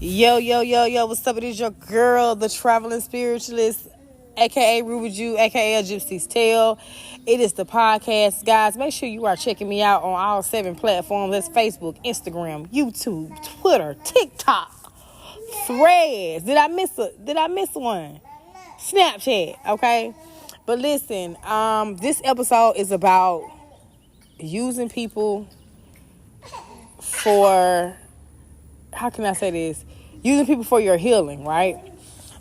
Yo, yo, yo, yo, what's up? It is your girl, the traveling spiritualist, aka Ruby Jew, aka A Gypsy's Tale. It is the podcast, guys. Make sure you are checking me out on all 7 platforms. That's Facebook, Instagram, YouTube, Twitter, TikTok, Threads. Did I miss one? Snapchat, okay? But listen, this episode is about using people for, how can I say this? Using people for your healing, right?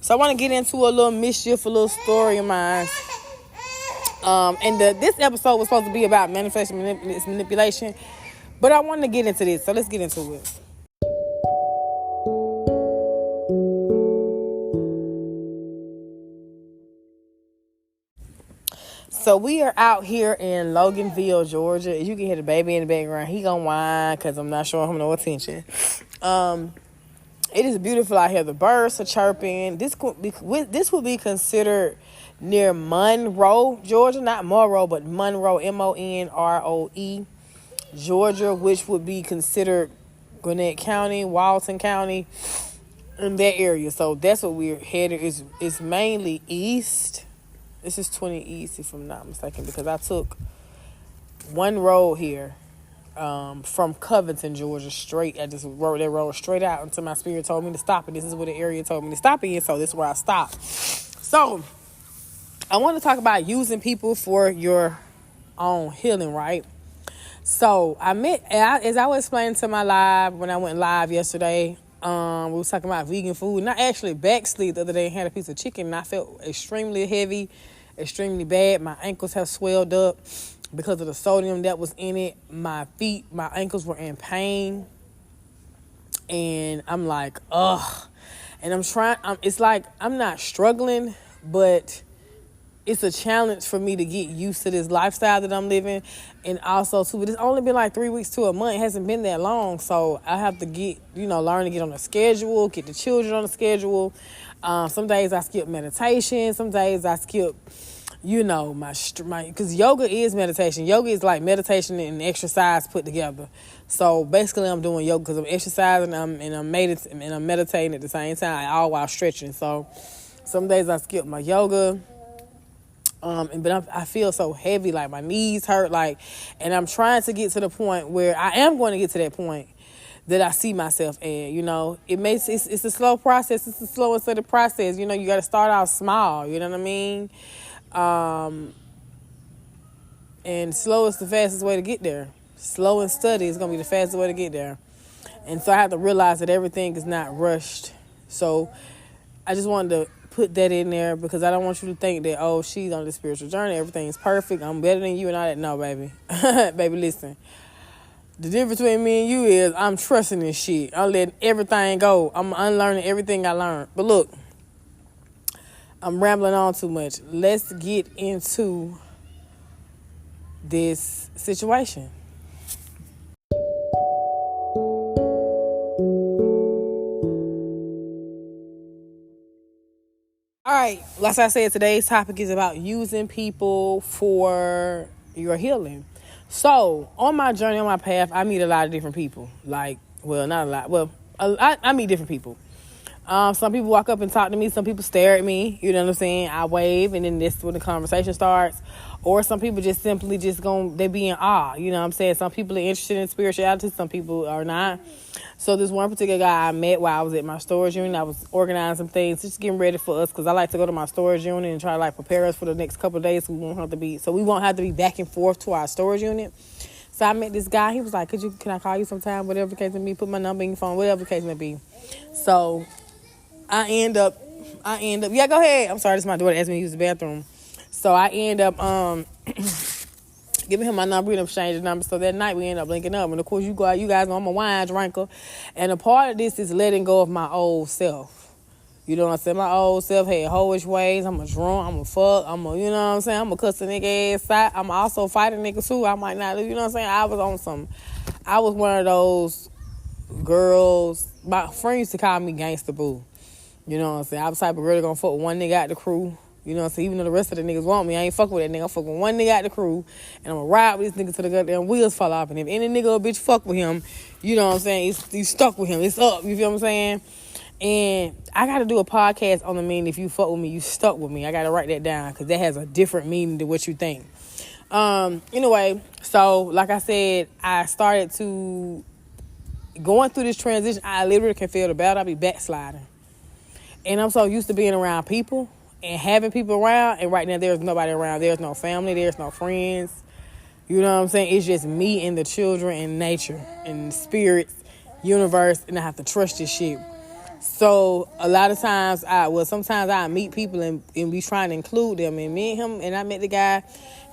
So I want to get into a little mischief, a little story of mine. This episode was supposed to be about manifestation manipulation, but I wanted to get into this, so let's get into it. So we are out here in Loganville, Georgia. You can hear the baby in the background. He gonna whine because I'm not showing him no attention. It is beautiful out here. The birds are chirping. This would be considered near Monroe, Georgia. Not Monroe, but Monroe, Monroe, Georgia, which would be considered Gwinnett County, Walton County, in that area. So that's what we're headed. It's mainly east. This is 20 East, if I'm not mistaken, because I took one road here from Covington, Georgia, straight. I just rode that road straight out until my spirit told me to stop. And this is where the area told me to stop in, so this is where I stopped. So I want to talk about using people for your own healing, right? So as I was explaining to my live when I went live yesterday, we was talking about vegan food, and I actually backslid the other day and had a piece of chicken, and I felt extremely heavy, extremely bad. My ankles have swelled up because of the sodium that was in it. My ankles were in pain, and I'm like, ugh. And it's like I'm not struggling, but it's a challenge for me to get used to this lifestyle that I'm living. And also, too, but it's only been like 3 weeks to a month. It hasn't been that long. So I have to learn to get on a schedule, get the children on a schedule. Some days I skip meditation. Some days I skip, because yoga is meditation. Yoga is like meditation and exercise put together. So basically I'm doing yoga because I'm exercising and I'm meditating at the same time, all while stretching. So some days I skip my yoga. But I feel so heavy, like my knees hurt, and I'm trying to get to the point where I am going to get to that point that I see myself at. It's a slow process. It's a slow and steady process. You got to start out small. You know what I mean? And slow is the fastest way to get there. Slow and steady is going to be the fastest way to get there. And so I have to realize that everything is not rushed. So I just wanted to put that in there because I don't want you to think that, oh, she's on this spiritual journey, everything's perfect, I'm better than you and all that. No, baby. Baby, listen. The difference between me and you is I'm trusting this shit. I'm letting everything go. I'm unlearning everything I learned. But look, I'm rambling on too much. Let's get into this situation. All right, like I said, today's topic is about using people for your healing. So, on my journey, on my path, I meet a lot of different people. Not a lot. I meet different people. Some people walk up and talk to me. Some people stare at me. You know what I'm saying? I wave, and then this is when the conversation starts. Or some people just simply they be in awe. You know what I'm saying? Some people are interested in spirituality. Some people are not. So this one particular guy I met while I was at my storage unit. I was organizing some things, just getting ready for us, because I like to go to my storage unit and try to prepare us for the next couple of days. We won't have to be back and forth to our storage unit. So I met this guy. He was like, can I call you sometime? Whatever the case may be. Put my number in your phone. Whatever the case may be. So I end up. Yeah, go ahead. I'm sorry, this is my daughter asked me to use the bathroom. So I end up giving him my number and exchanging numbers. So that night we end up linking up. And of course, you guys know I'm a wine drinker. And a part of this is letting go of my old self. You know what I'm saying? My old self had hoish ways. I'm a drunk. I'm a fuck. I'm a, you know what I'm saying? I'm a cuss a nigga ass out. I'm also fighting niggas too. I might not, you know what I'm saying? I was one of those girls. My friend used to call me gangster boo. You know what I'm saying? I was the type of girl that gonna fuck with one nigga out the crew. You know what I'm saying? Even though the rest of the niggas want me, I ain't fucking with that nigga. I'm fucking with one nigga out the crew, and I'm gonna ride with this nigga till the goddamn wheels fall off. And if any nigga or bitch fuck with him, you know what I'm saying? You stuck with him. It's up. You feel what I'm saying? And I got to do a podcast on the meaning, if you fuck with me, you stuck with me. I got to write that down because that has a different meaning than what you think. Anyway, so like I said, I started to going through this transition. I literally can feel the battle. I be backsliding. And I'm so used to being around people and having people around. And right now there's nobody around. There's no family. There's no friends. You know what I'm saying? It's just me and the children and nature and spirits, universe. And I have to trust this shit. So a lot of times, sometimes I meet people and be trying to include them. And me and him, and I met the guy.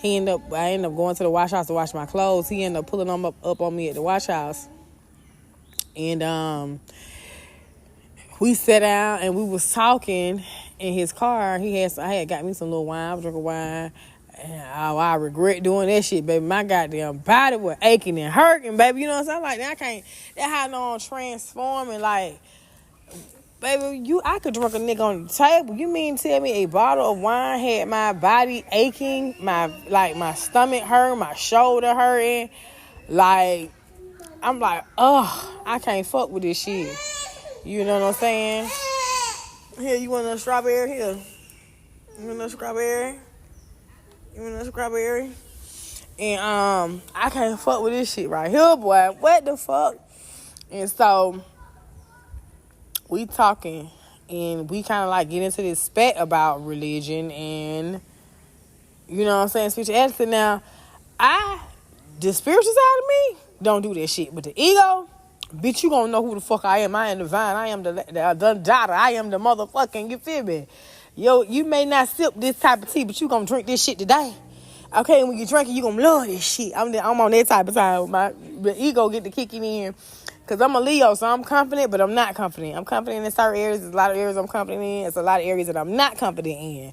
I ended up going to the wash house to wash my clothes. He ended up pulling them up on me at the wash house. And we sat down and we was talking in his car. I had got me some little wine. I was drinking wine. And I regret doing that shit, baby. My goddamn body was aching and hurting, baby. You know what I'm saying? Like, that how I know I'm transforming. Like, baby, I could drink a nigga on the table. You mean tell me a bottle of wine had my body aching, my stomach hurt, my shoulder hurting? Like, I'm like, I can't fuck with this shit. You know what I'm saying? Here, you want a strawberry? Here. You want a strawberry? You want a strawberry? And I can't fuck with this shit right here, boy. What the fuck? And so we talking, and we kind of like get into this spat about religion and, you know what I'm saying, spirituality. Now, the spiritual side of me don't do that shit, but the ego, bitch, you gonna know who the fuck I am. I am divine. I am the daughter. I am the motherfucking, you feel me? Yo, you may not sip this type of tea, but you gonna drink this shit today. Okay, and when you drink it, you gonna love this shit. I'm on that type of time. The ego get to kicking in. Because I'm a Leo, so I'm confident, but I'm not confident. I'm confident in certain areas. There's a lot of areas I'm confident in. There's a lot of areas that I'm not confident in.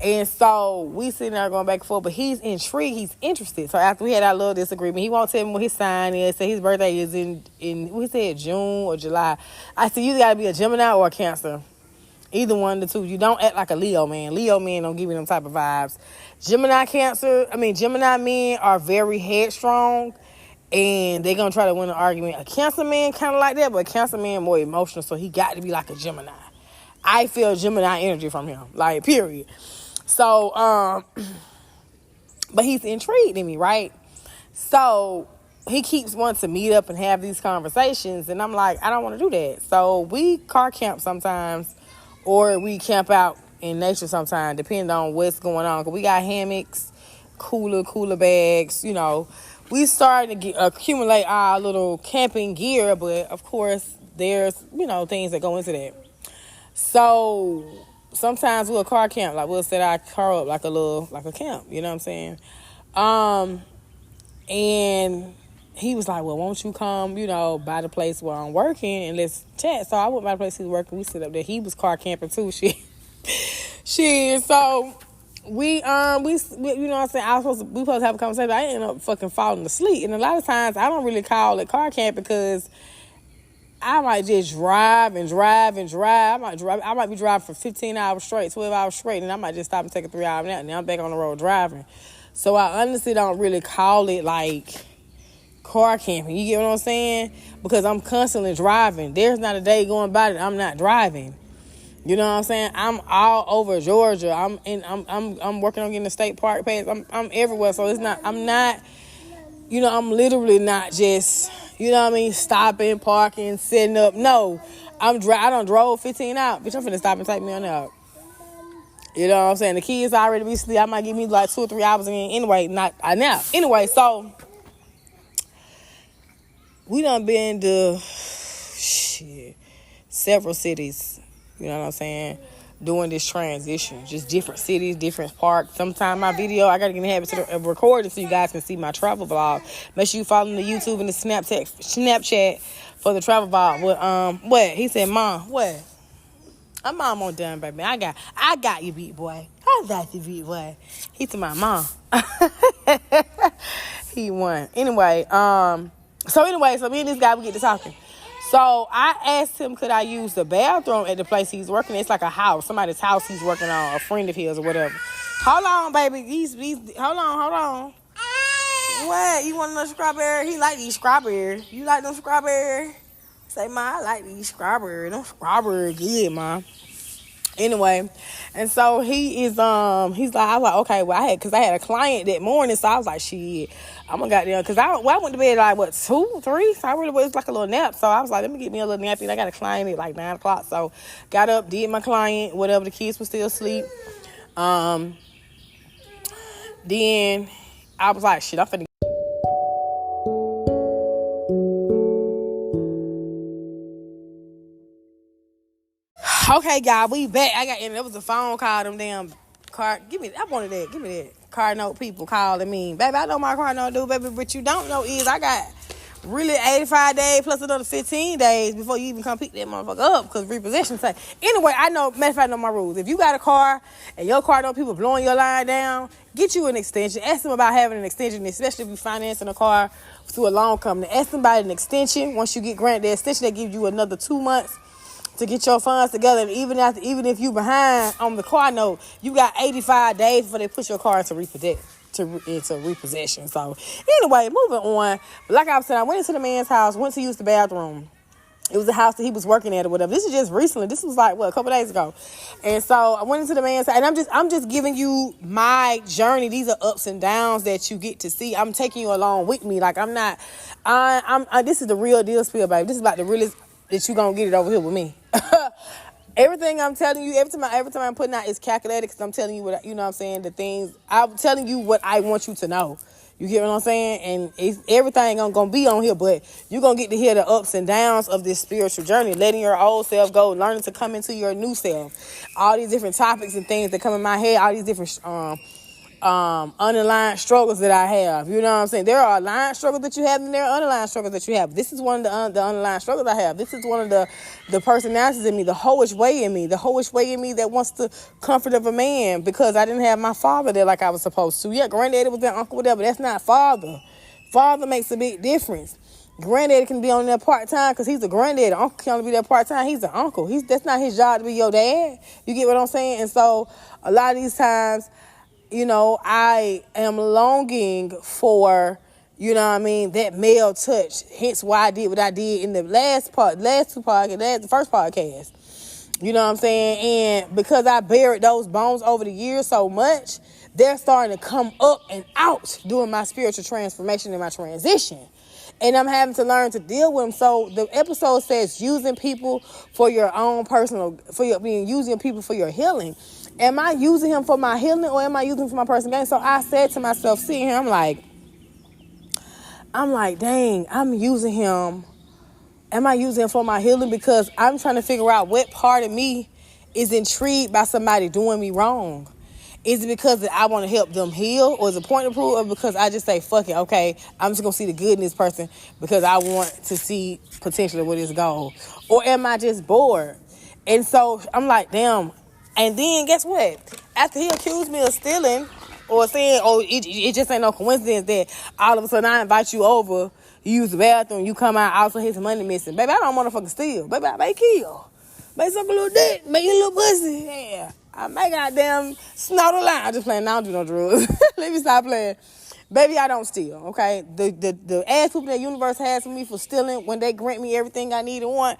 And so we sitting there going back and forth, but he's intrigued. He's interested. So after we had our little disagreement, he won't tell me what his sign is. Say his birthday is in we said June or July. I said, you got to be a Gemini or a Cancer. Either one of the two. You don't act like a Leo man. Leo men don't give you them type of vibes. Gemini men are very headstrong. And they're going to try to win an argument. A Cancer man kind of like that, but a Cancer man more emotional, so he got to be like a Gemini. I feel Gemini energy from him, like, period. So, but he's intrigued in me, right? So he keeps wanting to meet up and have these conversations, and I'm like, I don't want to do that. So we car camp sometimes, or we camp out in nature sometimes, depending on what's going on. Because we got hammocks, cooler bags, you know. We started to accumulate our little camping gear, but of course, there's, things that go into that. So sometimes we'll car camp, like we'll set our car up like a camp, you know what I'm saying? And he was like, well, won't you come, by the place where I'm working and let's chat. So I went by the place he was working. We sit up there. He was car camping too. Shit. So we you know what I'm saying, we supposed to have a conversation, but I ended up fucking falling asleep. And a lot of times I don't really call it car camp because I might just drive and drive. I might be driving for 15 hours straight, 12 hours straight, and I might just stop and take a 3-hour nap, and then I'm back on the road driving. So I honestly don't really call it like car camping. You get what I'm saying? Because I'm constantly driving. There's not a day going by that I'm not driving. You know what I'm saying? I'm all over Georgia. I'm working on getting the state park pass. I'm everywhere. So I'm literally not just, stopping, parking, setting up. No, I done drove 15 out. Bitch, I'm finna stop and take me on out. You know what I'm saying? The kids already be asleep. I might give me like 2 or 3 hours again. Anyway, not a nap. Anyway, so we done been to several cities. You know what I'm saying? Doing this transition. Just different cities, different parks. Sometimes my video, I got to get in the habit of recording so you guys can see my travel vlog. Make sure you follow me on the YouTube and the Snapchat for the travel vlog. What? He said, Mom, what? I'm almost done, baby. I got you beat, boy. I got you beat, boy. He said, my mom. He won. Anyway, so me and this guy, we get to talking. So I asked him, could I use the bathroom at the place he's working? It's like a house, somebody's house he's working on, a friend of his or whatever. Hold on, baby. Hold on. What? You want another strawberry? He like these strawberries. You like them strawberries? say, Ma, I like these strawberries. Them strawberries good, Ma. Anyway, and so he's like, I was like, okay, well, I had a client that morning, so I was like, shit, I'm gonna goddamn, because I went to bed like, what, 2, 3? So I really was like a little nap, so I was like, let me get me a little nappy, and I got a client at like 9 o'clock, so got up, did my client, whatever, the kids were still asleep. Then I was like, shit, I'm finna. Okay, guys, we back. And there was a phone call. Them damn car. I wanted that. Give me that. Car note people calling me. Baby, I know my car note do, baby. But you don't know is I got really 85 days plus another 15 days before you even come pick that motherfucker up because repossession say. Anyway, I know, matter of fact, I know my rules. If you got a car and your car note people blowing your line down, get you an extension. Ask them about having an extension, especially if you're financing a car through a loan company. Ask them about an extension. Once you get granted the extension, they give you another 2 months to get your funds together. And even if you behind on the car note, you got 85 days before they put your car into repossession. So anyway, moving on. But like I was saying, I went into the man's house, went to use the bathroom. It was the house that he was working at or whatever. This is just recently. This was like, a couple days ago. And so I went into the man's house, and I'm just giving you my journey. These are ups and downs that you get to see. I'm taking you along with me. Like this is the real deal spill, baby. This is about the realest that you gonna get it over here with me. Everything I'm telling you, every time I'm putting out is calculated because I'm telling you what, you know what I'm saying, the things, I'm telling you what I want you to know. You get what I'm saying? And everything ain't gonna be on here, but you're gonna get to hear the ups and downs of this spiritual journey, letting your old self go, learning to come into your new self. All these different topics and things that come in my head, all these different underlying struggles that I have. You know what I'm saying? There are aligned struggles that you have, and there are underlying struggles that you have. This is one of the underlying struggles I have. This is one of the personalities in me, the hoish way in me that wants the comfort of a man because I didn't have my father there like I was supposed to. Yeah, granddaddy was there, uncle, whatever. That's not father. Father makes a big difference. Granddaddy can be on there part-time because he's a granddaddy. Uncle can only be there part-time. He's an uncle. That's not his job to be your dad. You get what I'm saying? And so a lot of these times, you know, I am longing for, you know what I mean, that male touch. Hence why I did what I did in the first podcast. You know what I'm saying? And because I buried those bones over the years so much, they're starting to come up and out during my spiritual transformation and my transition. And I'm having to learn to deal with them. So the episode says using people for your own personal, using people for your healing. Am I using him for my healing or am I using him for my personal gain? So I said to myself, seeing him, I'm like, dang, I'm using him. Am I using him for my healing? Because I'm trying to figure out what part of me is intrigued by somebody doing me wrong. Is it because I want to help them heal, or is it point of proof, or because I just say, fuck it, okay, I'm just going to see the good in this person because I want to see potentially what is goal? Or am I just bored? And so I'm like, damn. And then guess what? After he accused me of stealing or saying, it just ain't no coincidence that all of a sudden I invite you over, you use the bathroom, you come out, also here's some money missing. Baby, I don't motherfucking steal. Baby, I may kill. Make something a little dick. Make you a little pussy. Yeah. I may goddamn snort a line. I'm just playing. I don't do no drugs. Let me stop playing. Baby, I don't steal, okay? The ass whooping that universe has for me for stealing when they grant me everything I need and want,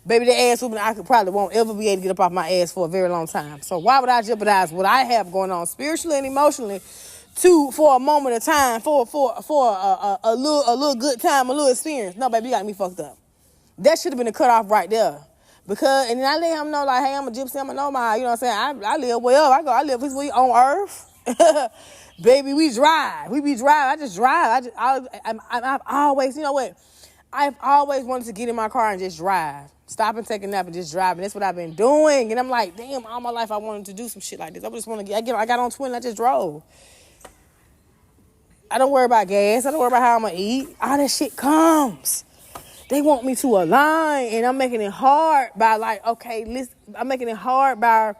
baby, the ass whooping I probably won't ever be able to get up off my ass for a very long time. So why would I jeopardize what I have going on spiritually and emotionally for a moment of time, for a little good time, a little experience? No, baby, you got me fucked up. That should have been a cutoff right there. Because, and then I let him know, like, hey, I'm a gypsy, I'm a nomad, you know what I'm saying? I live well, I live peacefully on earth. Baby, we drive. We be driving. I just drive. I've always, you know what? I've always wanted to get in my car and just drive. Stop and take a nap and just drive. And that's what I've been doing. And I'm like, damn, all my life I wanted to do some shit like this. I just want to I got on twin and I just drove. I don't worry about gas. I don't worry about how I'm going to eat. All that shit comes. They want me to align, and I'm making it hard by I'm making it hard by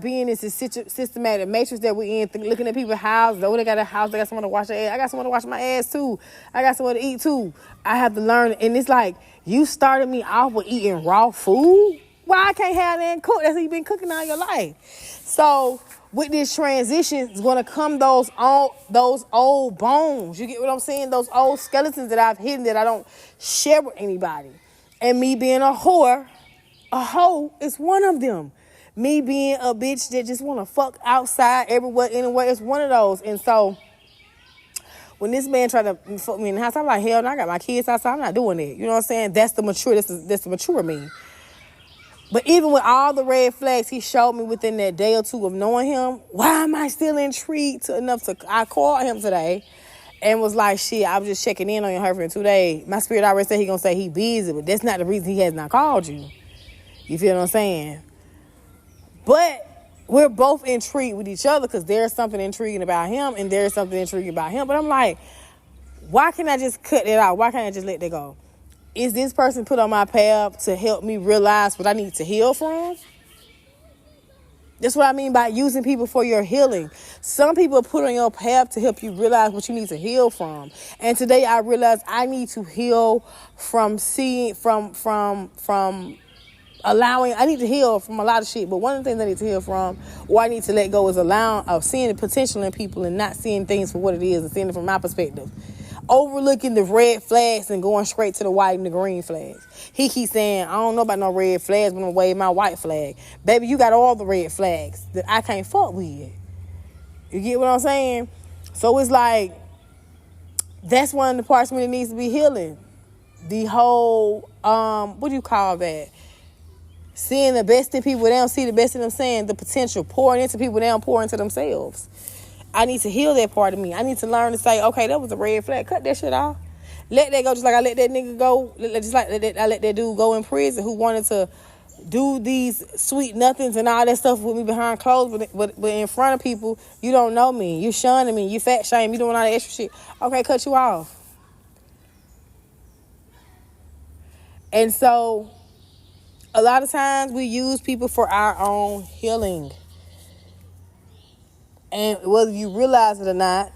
being in this systematic matrix that we in, looking at people's houses. Oh, they got a house, they got someone to wash their ass. I got someone to wash my ass too. I got someone to eat too. I have to learn, and it's like, you started me off with eating raw food? Why I can't have that and cook? That's what you've been cooking all your life. So with this transition, it's going to come those old bones. You get what I'm saying? Those old skeletons that I've hidden that I don't share with anybody. And me being a whore, a hoe is one of them. Me being a bitch that just want to fuck outside, everywhere, anywhere, it's one of those. And so when this man tried to fuck me in the house, I'm like, hell no, I got my kids outside. I'm not doing that. You know what I'm saying? That's the mature, that's the mature me. But even with all the red flags he showed me within that day or two of knowing him, why am I still intrigued enough to, I called him today and was like, shit, I was just checking in on her for 2 days. My spirit already said he gonna say he busy, but that's not the reason he has not called you. You feel what I'm saying? But we're both intrigued with each other because there's something intriguing about him and there's something intriguing about him. But I'm like, why can't I just cut it out? Why can't I just let that go? Is this person put on my path to help me realize what I need to heal from? That's what I mean by using people for your healing. Some people are put on your path to help you realize what you need to heal from. And today I realized I need to heal from allowing, I need to heal from a lot of shit, but one of the things I need to heal from, or I need to let go, is seeing the potential in people and not seeing things for what it is and seeing it from my perspective. Overlooking the red flags and going straight to the white and the green flags. He keeps saying, I don't know about no red flags, but I'm gonna wave my white flag. Baby, you got all the red flags that I can't fuck with. You get what I'm saying? So it's like, that's one of the parts when it needs to be healing. The whole, what do you call that? Seeing the best in people, they don't see the best in them, saying the potential, pouring into people, they don't pour into themselves. I need to heal that part of me. I need to learn to say, okay, that was a red flag. Cut that shit off. Let that go, just like I let that nigga go. Just like I let that dude go in prison who wanted to do these sweet nothings and all that stuff with me behind closed, but in front of people, you don't know me. You shunning me. You fat shame. You doing all that extra shit. Okay, cut you off. And so a lot of times we use people for our own healing. And whether you realize it or not,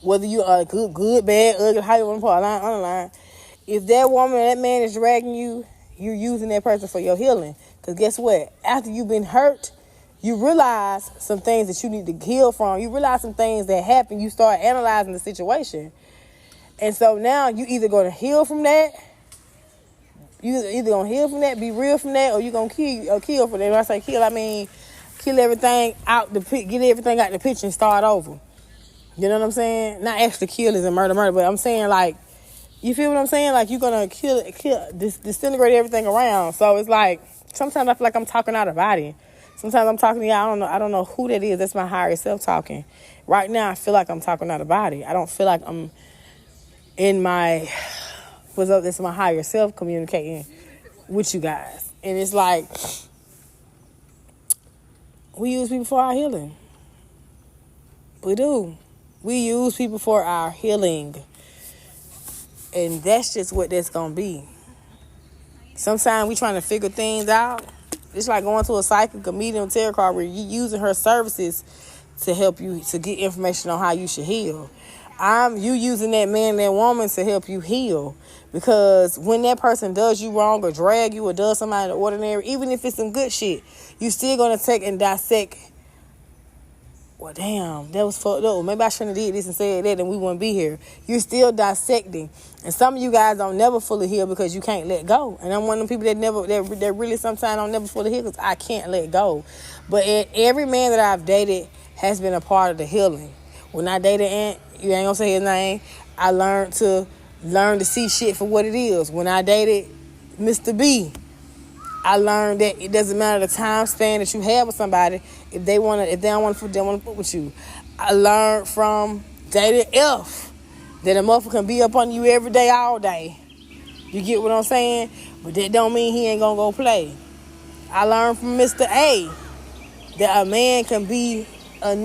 whether you are good, bad, ugly, how you want to put a line, underline, if that woman or that man is dragging you, you're using that person for your healing. Because guess what? After you've been hurt, you realize some things that you need to heal from. You realize some things that happen. You start analyzing the situation. And so now you either going to heal from that, you either going to heal from that, be real from that, or you're going to kill from that. When I say kill, I mean kill everything out the pit, get everything out the picture and start over. You know what I'm saying? Not actually kill as in murder, but I'm saying, like, you feel what I'm saying? Like, you're gonna disintegrate everything around. So it's like, sometimes I feel like I'm talking out of body. Sometimes I'm talking to y'all, I don't know who that is. That's my higher self talking. Right now, I feel like I'm talking out of body. I don't feel like I'm in my, that's my higher self communicating with you guys. And it's like, we use people for our healing. We do. We use people for our healing. And that's just what that's going to be. Sometimes we trying to figure things out. It's like going to a psychic, a medium, tarot card where you're using her services to help you to get information on how you should heal. You using that man, that woman to help you heal. Because when that person does you wrong or drag you or does something out of the ordinary, even if it's some good shit, you still going to take and dissect. Well, damn, that was fucked up. Maybe I shouldn't have did this and said that and we wouldn't be here. You're still dissecting. And some of you guys don't never fully heal because you can't let go. And I'm one of them people that really sometimes don't never fully heal because I can't let go. But every man that I've dated has been a part of the healing. When I dated Ant, you ain't gonna say his name, I learned to see shit for what it is. When I dated Mr. B, I learned that it doesn't matter the time span that you have with somebody. If they don't want to put with you. I learned from dating F that a motherfucker can be up on you every day, all day. You get what I'm saying? But that don't mean he ain't gonna go play. I learned from Mr. A that a man can be a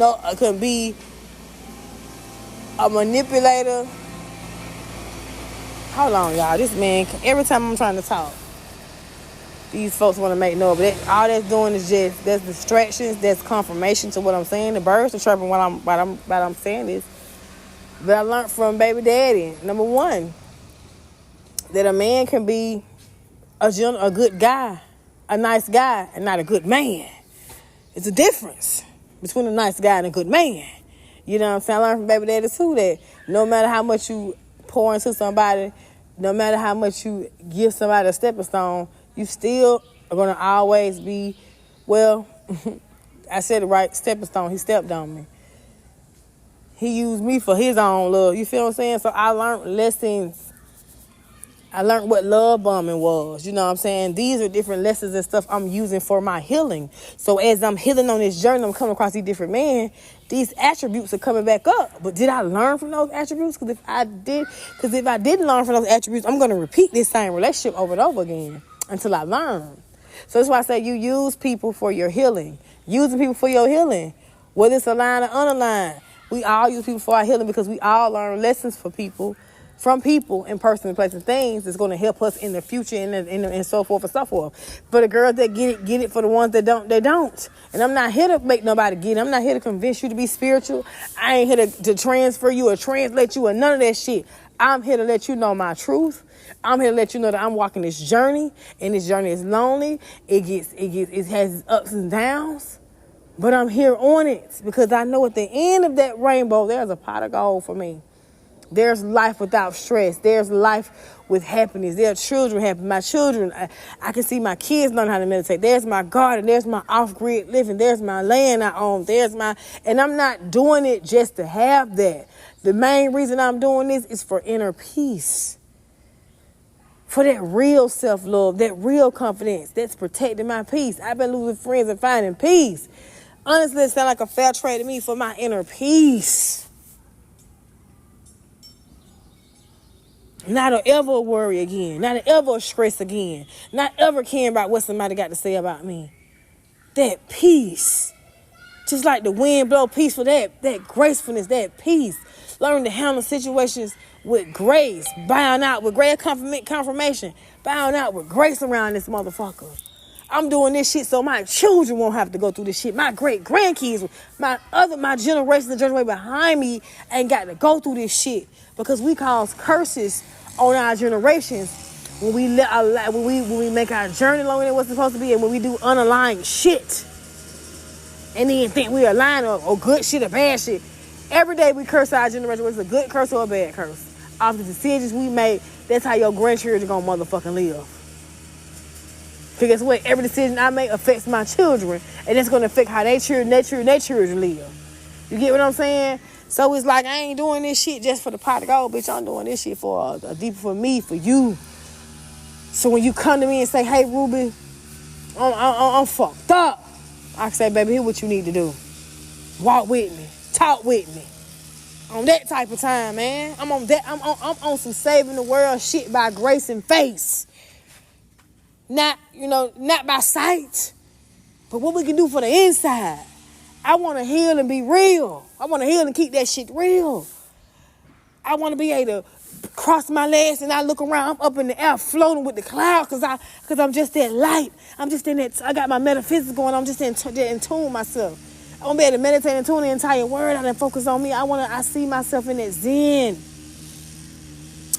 manipulator. Hold on, y'all. This man, every time I'm trying to talk, these folks want to make noise, but all that's doing is that's distractions, that's confirmation to what I'm saying. The birds are chirping while I'm saying this. But I learned from baby daddy, number one, that a man can be a good guy, a nice guy, and not a good man. It's a difference between a nice guy and a good man. You know what I'm saying? I learned from baby daddy too that no matter how much you pour into somebody, no matter how much you give somebody a stepping stone, you still are going to always be, well, I said it right, stepping stone. He stepped on me. He used me for his own love. You feel what I'm saying? So I learned lessons. I learned what love bombing was. You know what I'm saying? These are different lessons and stuff I'm using for my healing. So as I'm healing on this journey, I'm coming across these different men. These attributes are coming back up. But did I learn from those attributes? Because if I didn't learn from those attributes, I'm going to repeat this same relationship over and over again until I learn. So that's why I say you use people for your healing. Using people for your healing, whether it's aligned or unaligned. We all use people for our healing because we all learn lessons from people, and person and place and things that's going to help us in the future and so forth and so forth. For the girls that get it. For the ones that don't, they don't. And I'm not here to make nobody get it. I'm not here to convince you to be spiritual. I ain't here to transfer you or translate you or none of that shit. I'm here to let you know my truth. I'm here to let you know that I'm walking this journey, and this journey is lonely. It has its ups and downs. But I'm here on it because I know at the end of that rainbow, there's a pot of gold for me. There's life without stress. There's life with happiness. There are children happy. My children, I can see my kids learn how to meditate. There's my garden. There's my off-grid living. There's my land I own. And I'm not doing it just to have that. The main reason I'm doing this is for inner peace. For that real self-love, that real confidence that's protecting my peace. I've been losing friends and finding peace. Honestly, it sounds like a fair trade to me for my inner peace. Not to ever worry again. Not to ever stress again. Not ever caring about what somebody got to say about me. That peace. Just like the wind blow peaceful, that gracefulness, that peace. Learn to handle situations with grace. Bowing out with great confirmation. Bowing out with grace around this motherfucker. I'm doing this shit so my children won't have to go through this shit. My great grandkids, my generations and generation behind me ain't got to go through this shit because we cause curses on our generations when we make our journey longer than what's supposed to be, and when we do unaligned shit, and then think we align or good shit or bad shit. Every day we curse our generation, whether it's a good curse or a bad curse. Off the decisions we make, that's how your grandchildren gonna motherfucking live. Because guess what? Every decision I make affects my children, and it's gonna affect how their children live. You get what I'm saying? So it's like I ain't doing this shit just for the pot of gold, bitch. I'm doing this shit for deeper for me, for you. So when you come to me and say, "Hey, Ruby, I'm fucked up," I can say, "Baby, here's what you need to do. Walk with me, talk with me." On that type of time, man. I'm on that. I'm on some saving the world shit by grace and face. Not by sight, but what we can do for the inside. I want to heal and be real. I want to heal and keep that shit real. I want to be able to cross my legs and I look around. I'm up in the air floating with the clouds because I'm just that light. I'm just in that. I got my metaphysics going. I'm just in tune with myself. I want to be able to meditate and tune the entire word out and focus on me. I see myself in that zen.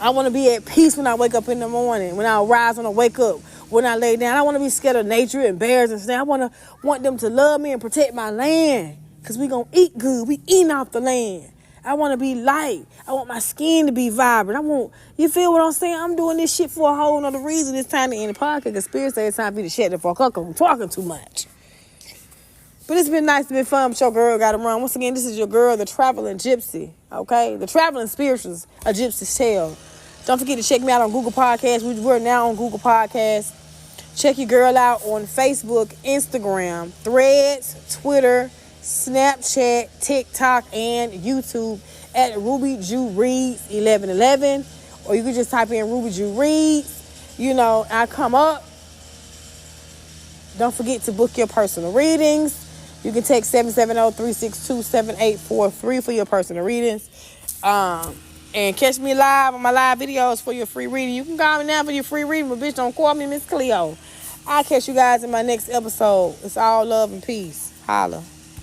I want to be at peace when I wake up in the morning, when I rise, when I wake up, when I lay down. I want to be scared of nature and bears and stuff. I want them to love me and protect my land because we going to eat good. We eating off the land. I want to be light. I want my skin to be vibrant. You feel what I'm saying? I'm doing this shit for a whole nother reason. It's time to end the podcast because Spirit says it's time for you to shut the fuck up because I'm talking too much. But it's been nice to be fun with your girl. Got to run. Once again, this is your girl, the Traveling Gypsy. Okay? The Traveling Spirituals, A Gypsy's Tale. Don't forget to check me out on Google Podcasts. We're now on Google Podcasts. Check your girl out on Facebook, Instagram, Threads, Twitter, Snapchat, TikTok, and YouTube at Ruby Jew Reads 1111. Or you can just type in Ruby Jew Reads. I come up. Don't forget to book your personal readings. You can text 770-362-7843 for your personal readings. And catch me live on my live videos for your free reading. You can call me now for your free reading, but bitch, don't call me Miss Cleo. I'll catch you guys in my next episode. It's all love and peace. Holla.